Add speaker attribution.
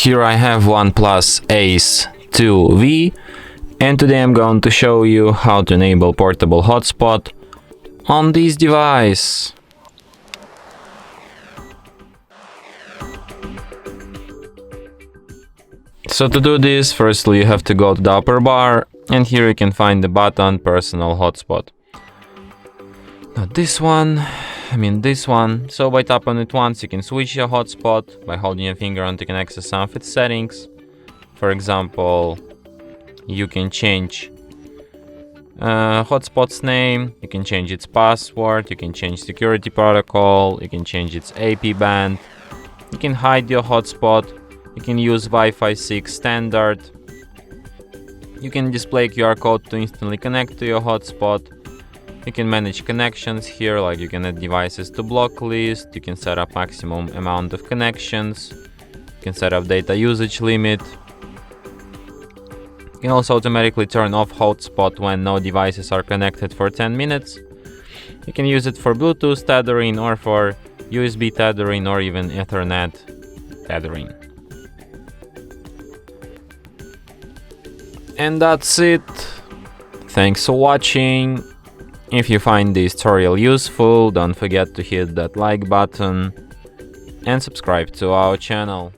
Speaker 1: Here I have OnePlus Ace 2V, and today I'm going to show you how to enable portable hotspot on this device. So to do this, firstly you have to go to the upper bar, and here you can find the button Personal Hotspot. Not this one, this one. So by tapping on it once you can switch your hotspot. By holding your finger on it you can access some of its settings. For example, you can change hotspot's name, you can change its password, you can change security protocol, you can change its AP band, you can hide your hotspot, you can use Wi-Fi 6 standard, you can display QR code to instantly connect to your hotspot, you can manage connections here, like you can add devices to block list, you can set up maximum amount of connections, you can set up data usage limit. You can also automatically turn off hotspot when no devices are connected for 10 minutes. You can use it for Bluetooth tethering or for USB tethering or even Ethernet tethering. And that's it. Thanks for watching. If you find this tutorial useful, don't forget to hit that like button and subscribe to our channel.